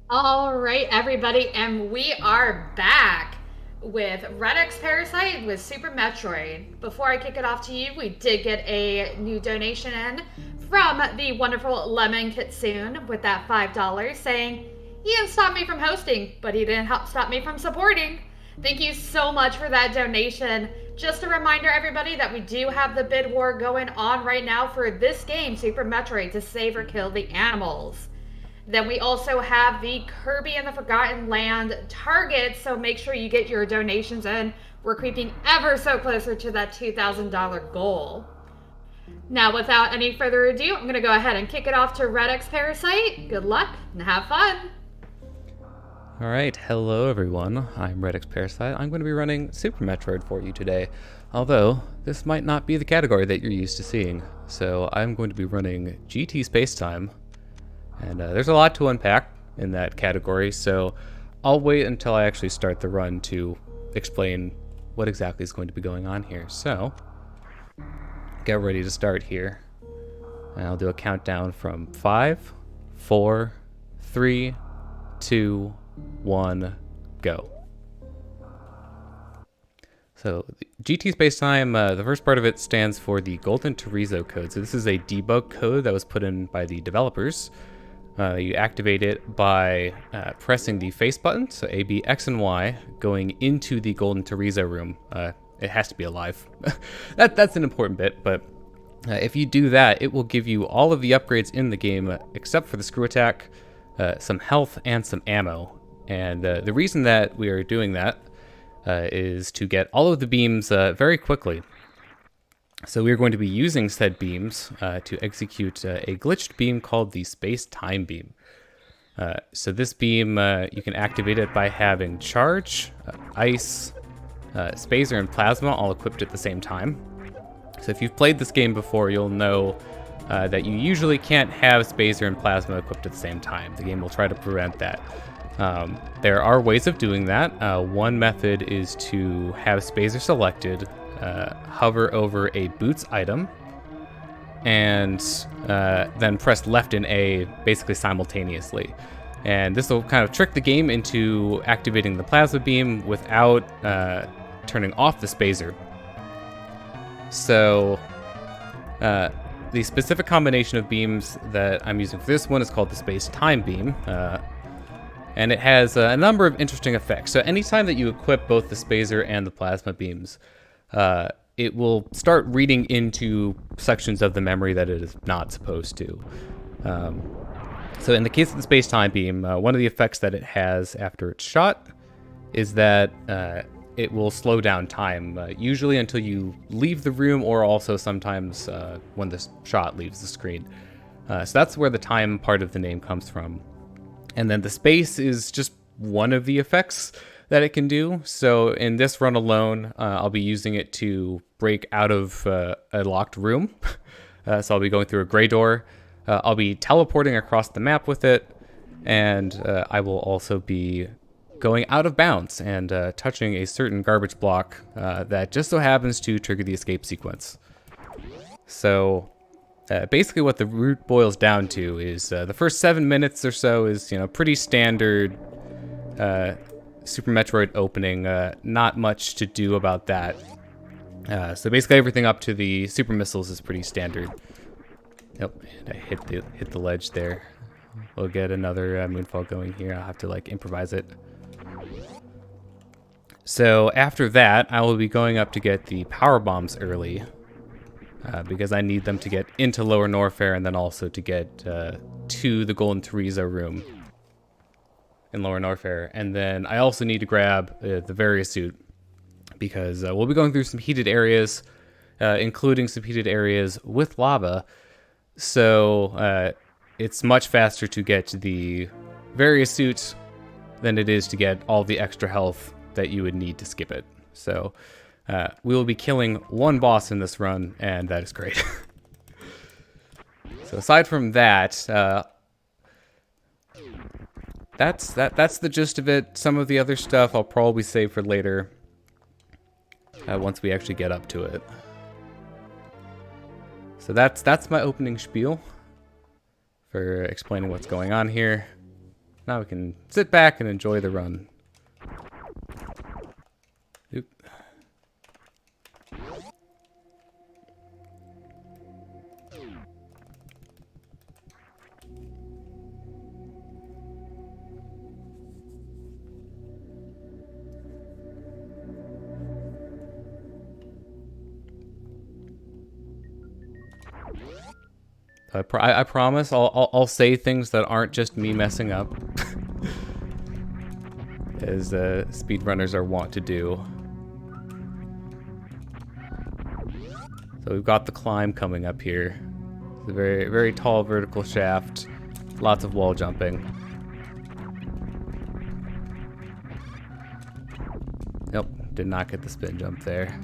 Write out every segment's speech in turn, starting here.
All right, everybody, and we are back with redxparasite with Super Metroid. Before I kick it off to you, we did get a new donation in from the wonderful Lemon Kitsune with that $5 saying, he didn't stop me from hosting, but he didn't help stop me from supporting. Thank you so much for that donation. Just a reminder, everybody, that we do have the bid war going on right now for this game, Super Metroid, to save or kill the animals. Then we also have the Kirby and the Forgotten Land target, so make sure you get your donations in. We're creeping ever so closer to that $2,000 goal. Now, without any further ado, I'm going to go ahead and kick it off to redxparasite. Good luck and have fun. Alright, hello everyone, I'm redxparasite. I'm going to be running Super Metroid for you today, although this might not be the category that you're used to seeing. So I'm going to be running GT Spacetime, and there's a lot to unpack in that category, so I'll wait until I actually start the run to explain what exactly is going to be going on here. So, get ready to start here. And I'll do a countdown from 5, 4, 3, 2, 1, go. So GT Spacetime, the first part of it stands for the Golden Chorizo code. So this is a debug code that was put in by the developers. You activate it by pressing the face button, so A, B, X, and Y, going into the Golden Chorizo room. It has to be alive. That's an important bit, but if you do that, it will give you all of the upgrades in the game, except for the screw attack, some health, and some ammo. And the reason that we are doing that is to get all of the beams very quickly. So we are going to be using said beams to execute a glitched beam called the Spacetime beam. So this beam, you can activate it by having charge, ice, spacer, and plasma all equipped at the same time. So if you've played this game before, you'll know that you usually can't have spacer and plasma equipped at the same time. The game will try to prevent that. There are ways of doing that. One method is to have spacer selected, hover over a boots item, and then press left and A basically simultaneously. And this will kind of trick the game into activating the plasma beam without turning off the spacer. So the specific combination of beams that I'm using for this one is called the Spacetime beam. And it has a number of interesting effects. So anytime that you equip both the spacer and the plasma beams, it will start reading into sections of the memory that it is not supposed to. So in the case of the Spacetime beam, one of the effects that it has after it's shot is that it will slow down time, usually until you leave the room, or also sometimes when the shot leaves the screen. So that's where the time part of the name comes from. And then the space is just one of the effects that it can do. So in this run alone, I'll be using it to break out of a locked room. So I'll be going through a gray door. I'll be teleporting across the map with it. And I will also be going out of bounds and touching a certain garbage block that just so happens to trigger the escape sequence. So basically what the route boils down to is the first 7 minutes or so is, pretty standard Super Metroid opening. Not much to do about that. So basically everything up to the super missiles is pretty standard. Yep, and I hit the ledge there. We'll get another moonfall going here. I'll have to improvise it. So after that, I will be going up to get the power bombs early. Because I need them to get into Lower Norfair and then also to get to the Golden Chorizo room in Lower Norfair. And then I also need to grab the various suit because we'll be going through some heated areas, including some heated areas with lava. So it's much faster to get the various suits than it is to get all the extra health that you would need to skip it. So we will be killing one boss in this run, and that is great. So aside from that, that's the gist of it. Some of the other stuff I'll probably save for later, once we actually get up to it. So that's my opening spiel for explaining what's going on here. Now we can sit back and enjoy the run. Oop. I promise I'll say things that aren't just me messing up, as speedrunners are wont to do. So we've got the climb coming up here. It's a very, very tall vertical shaft, lots of wall jumping. Nope, did not get the spin jump there.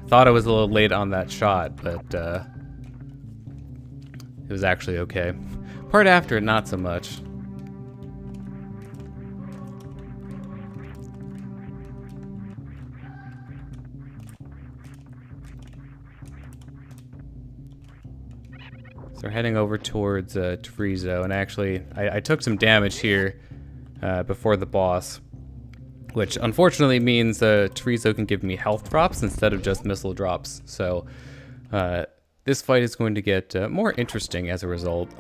Thought I was a little late on that shot, but it was actually okay. Part after, not so much. So we're heading over towards Trezo, and actually, I took some damage here before the boss, which unfortunately means Trezo can give me health drops instead of just missile drops. So this fight is going to get more interesting as a result.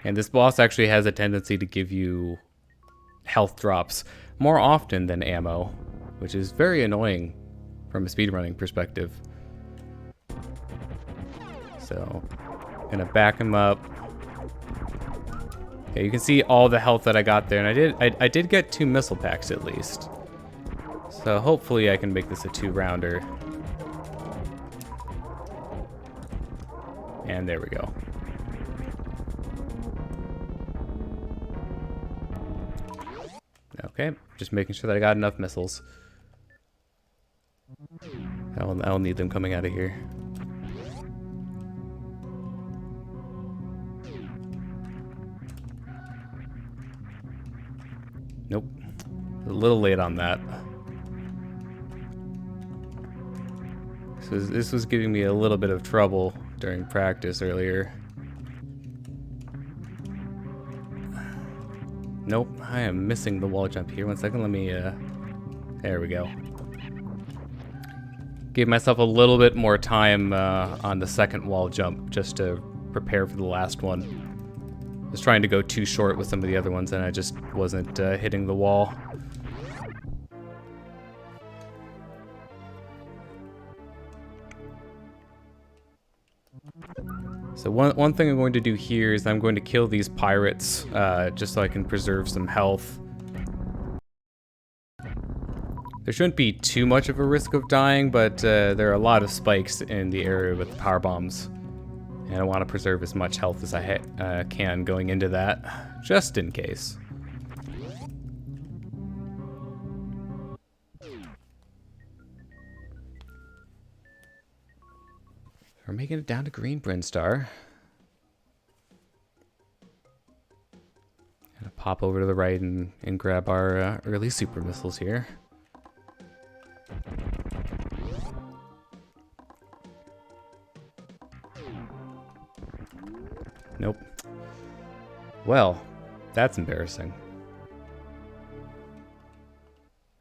And this boss actually has a tendency to give you health drops more often than ammo, which is very annoying from a speedrunning perspective. So, gonna back him up. Okay, you can see all the health that I got there, and I did get 2 missile packs at least. So hopefully I can make this a 2-rounder. And there we go. Okay, just making sure that I got enough missiles. I'll need them coming out of here. Nope. A little late on that. This was giving me a little bit of trouble during practice earlier. Nope, I am missing the wall jump here. 1 second, let me, there we go. Gave myself a little bit more time on the second wall jump just to prepare for the last one. I was trying to go too short with some of the other ones and I just wasn't hitting the wall. So one thing I'm going to do here is I'm going to kill these pirates just so I can preserve some health. There shouldn't be too much of a risk of dying, but there are a lot of spikes in the area with the power bombs. And I want to preserve as much health as I can going into that, just in case. We're making it down to Green Brinstar. Gonna pop over to the right and grab our early super missiles here. Nope. Well, that's embarrassing.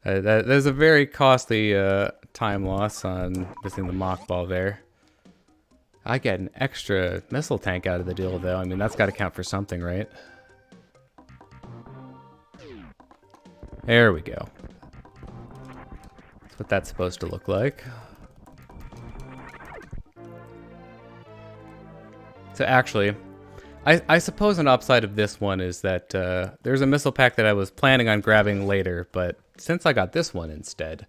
There's a very costly time loss on missing the mock ball there. I get an extra missile tank out of the deal, though. I mean, that's got to count for something, right? There we go. That's what that's supposed to look like. So actually, I suppose an upside of this one is that there's a missile pack that I was planning on grabbing later, but since I got this one instead,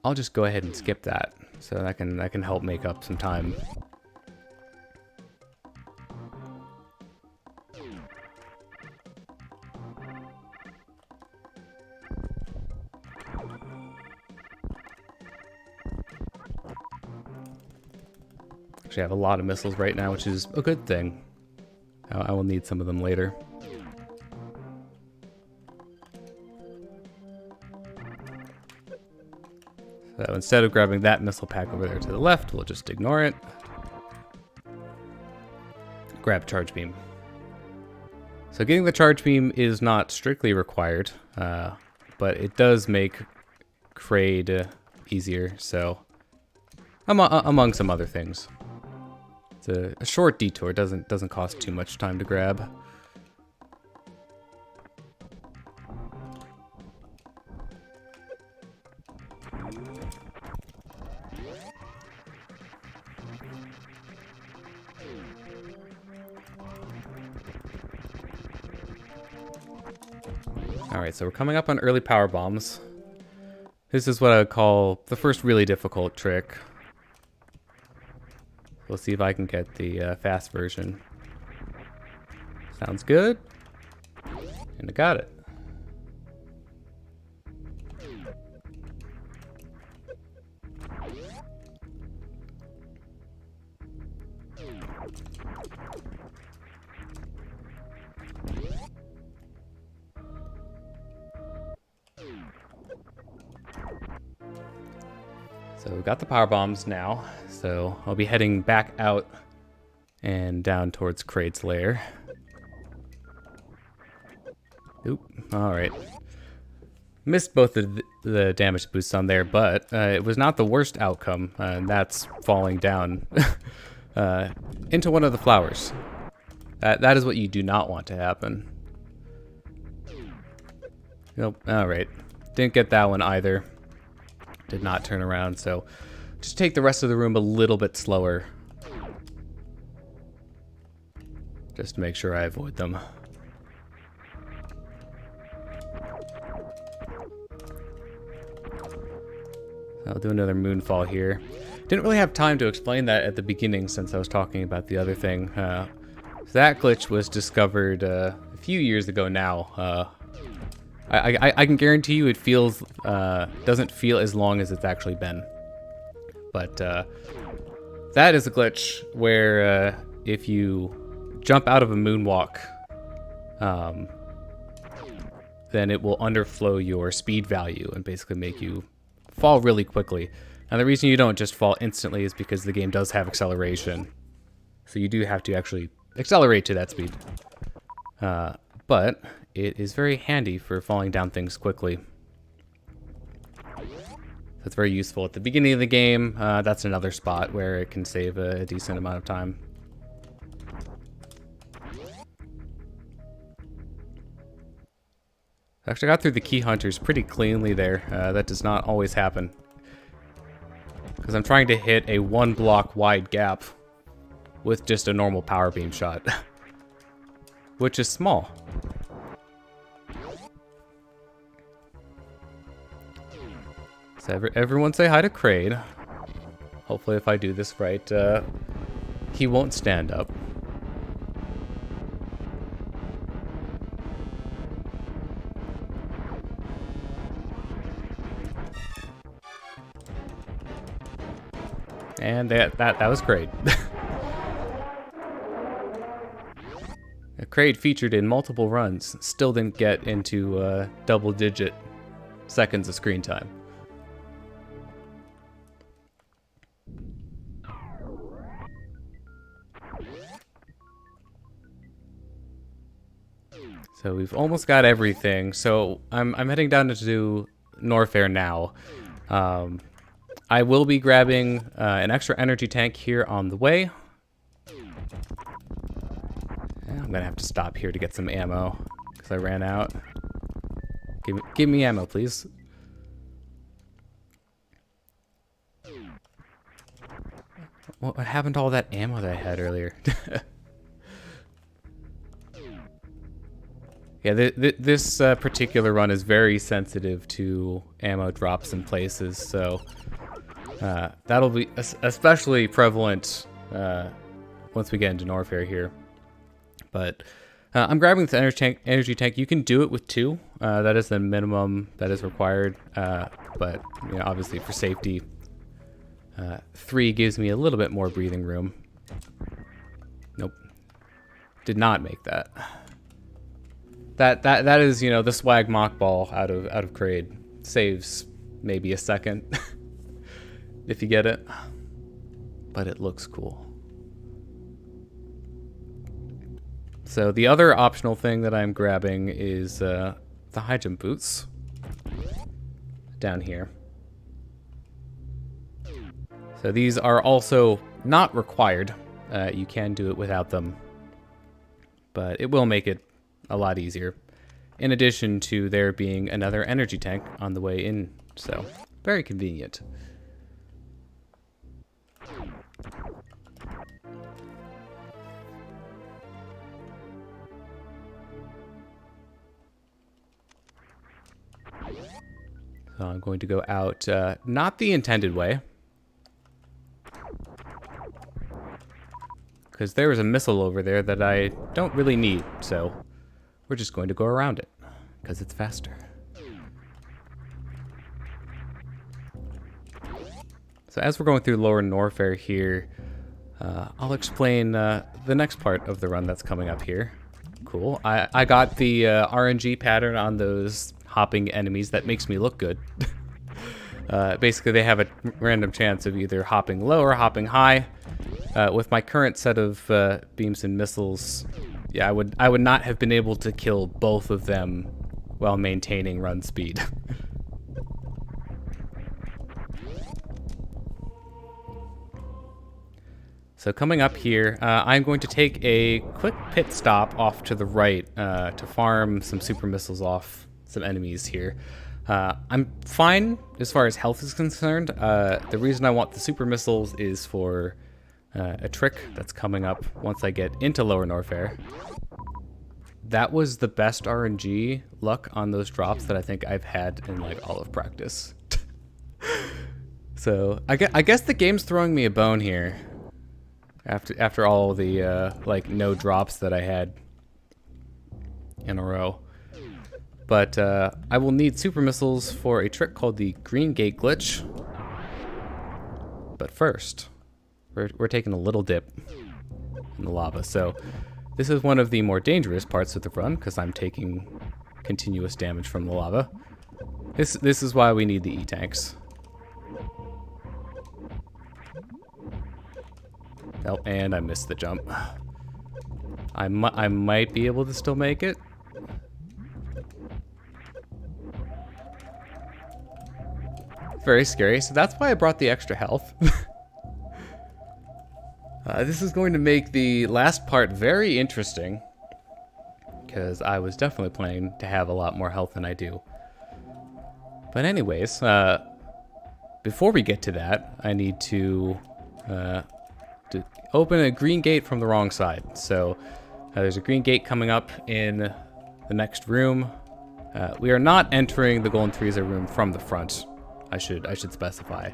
I'll just go ahead and skip that. So that can help make up some time. Actually, I have a lot of missiles right now, which is a good thing. I will need some of them later. So instead of grabbing that missile pack over there to the left, we'll just ignore it. Grab charge beam. So getting the charge beam is not strictly required, but it does make Kraid easier, so among some other things. It's a short detour, doesn't cost too much time to grab. Alright, so we're coming up on early power bombs. This is what I would call the first really difficult trick. We'll see if I can get the fast version. Sounds good. And I got it. So we've got the power bombs now, so I'll be heading back out and down towards Kraid's lair. Oop, alright. Missed both the damage boosts on there, but it was not the worst outcome, and that's falling down into one of the flowers. That is what you do not want to happen. Nope, alright. Didn't get that one either. Did not turn around, so just take the rest of the room a little bit slower. Just to make sure I avoid them. I'll do another moonfall here. Didn't really have time to explain that at the beginning since I was talking about the other thing. So that glitch was discovered a few years ago now. I can guarantee you it feels doesn't feel as long as it's actually been. But that is a glitch where if you jump out of a moonwalk, then it will underflow your speed value and basically make you fall really quickly. And the reason you don't just fall instantly is because the game does have acceleration. So you do have to actually accelerate to that speed. But it is very handy for falling down things quickly. That's very useful at the beginning of the game. That's another spot where it can save a decent amount of time. Actually got through the key hunters pretty cleanly there. That does not always happen. Because I'm trying to hit a 1 block wide gap with just a normal power beam shot. Which is small. So everyone say hi to Kraid. Hopefully if I do this right, he won't stand up. And that was great. Kraid featured in multiple runs, still didn't get into double-digit seconds of screen time. So we've almost got everything. So I'm heading down to do Norfair now. I will be grabbing an extra energy tank here on the way. I'm gonna have to stop here to get some ammo because I ran out. Give me ammo, please. What happened to all that ammo that I had earlier? Yeah, this particular run is very sensitive to ammo drops in places, so that'll be especially prevalent once we get into Norfair here. But I'm grabbing this energy tank. You can do it with 2. That is the minimum that is required. But you know, obviously for safety, 3 gives me a little bit more breathing room. Nope, did not make that. That is, you know, the swag mock ball out of Kraid. Saves maybe a second. if you get it. But it looks cool. So the other optional thing that I'm grabbing is the high jump boots down here. So these are also not required. You can do it without them, but it will make it a lot easier. In addition to there being another energy tank on the way in, so very convenient. So I'm going to go out, not the intended way, because there is a missile over there that I don't really need, so we're just going to go around it, because it's faster. So as we're going through Lower Norfair here, I'll explain the next part of the run that's coming up here. Cool. I got the RNG pattern on those hopping enemies that makes me look good. Basically, they have a random chance of either hopping low or hopping high. With my current set of beams and missiles, yeah, I would not have been able to kill both of them while maintaining run speed. So coming up here, I'm going to take a quick pit stop off to the right to farm some super missiles off some enemies here. I'm fine as far as health is concerned. The reason I want the super missiles is for a trick that's coming up once I get into Lower Norfair. That was the best RNG luck on those drops that I think I've had in like all of practice. So I guess the game's throwing me a bone here. After all the like no drops that I had in a row. But I will need super missiles for a trick called the Green Gate Glitch. But first, we're taking a little dip in the lava. So this is one of the more dangerous parts of the run because I'm taking continuous damage from the lava. This is why we need the E-tanks. Oh, and I missed the jump. I might be able to still make it. Very scary. So that's why I brought the extra health. This is going to make the last part very interesting, because I was definitely planning to have a lot more health than I do. But anyways, before we get to that, I need to open a green gate from the wrong side. So there's a green gate coming up in the next room. We are not entering the Golden Frieza room from the front. I should specify.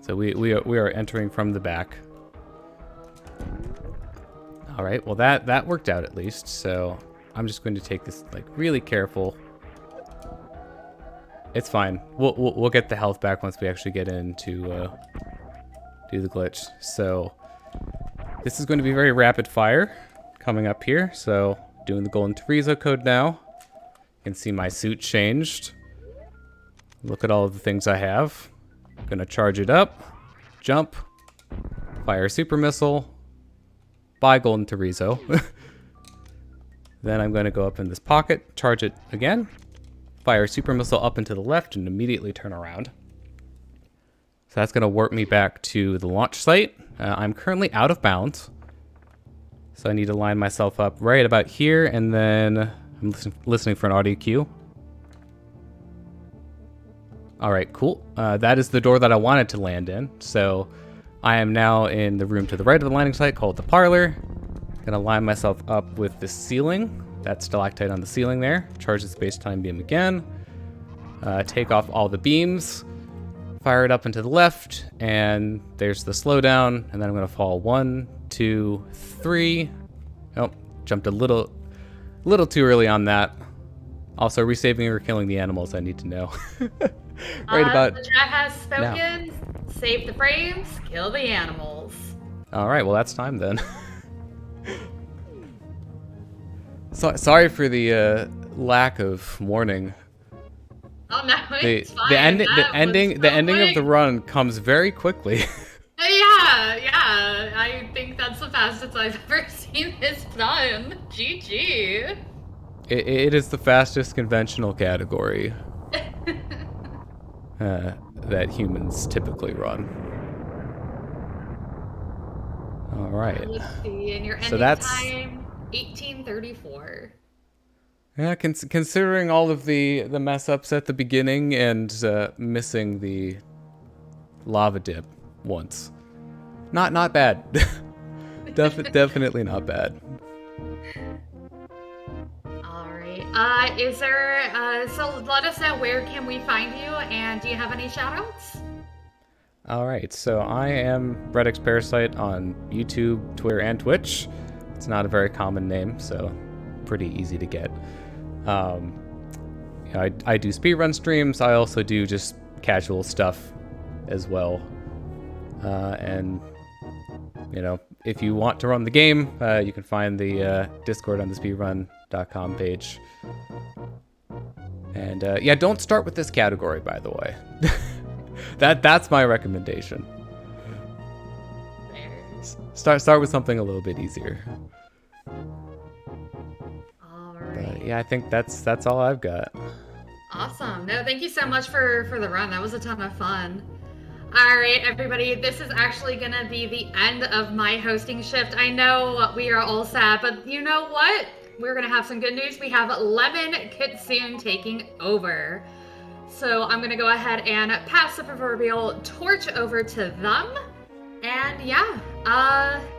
So we are entering from the back. All right. Well, that worked out at least. So I'm just going to take this like really careful. It's fine. We'll get the health back once we actually get in to do the glitch. So this is going to be very rapid fire coming up here. So doing the Golden Frieza code now. You can see my suit changed. Look at all of the things I have. Gonna charge it up, jump, fire super missile, buy Golden Frieza. Then I'm gonna go up in this pocket, charge it again, fire super missile up and to the left, and immediately turn around. So that's gonna warp me back to the launch site. I'm currently out of bounds, so I need to line myself up right about here, and then I'm listening for an audio cue. All right, cool. That is the door that I wanted to land in. So I am now in the room to the right of the landing site called the parlor. Gonna line myself up with the ceiling. That stalactite on the ceiling there. Charge the space-time beam again. Take off all the beams. Fire it up and to the left. And there's the slowdown. And then I'm gonna fall 1, 2, 3. Oh, jumped a little too early on that. Also, resaving or killing the animals, I need to know. Right about the chat has spoken. now. Save the frames, kill the animals. All right, well that's time then. Sorry for the lack of warning. Oh no, The it's fine. the ending That was the so ending of the quick. run comes very quickly. Yeah. I think that's the fastest I've ever seen this done. GG. It is the fastest conventional category that humans typically run. All right. Let's see. And your So ending that's time, 1834. yeah. Considering all of the mess ups at the beginning and missing the lava dip once, not bad. Definitely not bad. All right. Is there, so let us know, where can we find you, and do you have any shout outs? All right, so I am redxparasite on YouTube, Twitter, and Twitch. It's not a very common name, so pretty easy to get. I do speedrun streams. I also do just casual stuff as well. And if you want to run the game, you can find the Discord on the speedrun.com page. And don't start with this category, by the way. That's my recommendation. There. Start with something a little bit easier. All right. But I think that's all I've got. Awesome. No, thank you so much for the run. That was a ton of fun. All right, everybody, this is actually going to be the end of my hosting shift. I know we are all sad, but you know what? We're going to have some good news. We have Lemon Kitsune taking over. So I'm going to go ahead and pass the proverbial torch over to them. And yeah,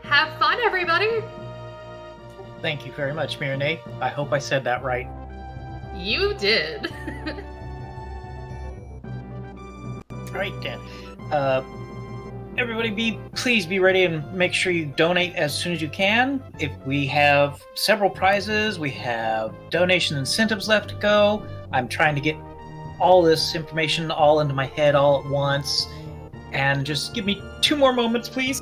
have fun, everybody. Thank you very much, Mirane. I hope I said that right. You did. All right, then. Everybody please be ready and make sure you donate as soon as you can. If we have several prizes, we have donation incentives left to go. I'm trying to get all this information all into my head all at once. And just give me 2 more moments, please.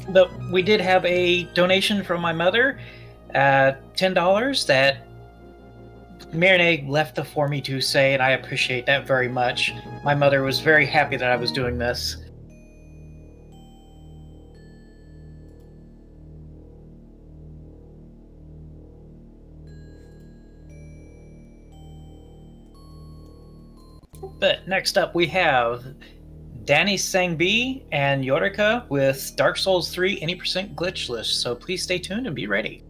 But we did have a donation from my mother, $10 that Mirane left for me to say, and I appreciate that very much. My mother was very happy that I was doing this. But next up we have Danny Sangbi and Yorika with Dark Souls 3 any% glitchless, so please stay tuned and be ready.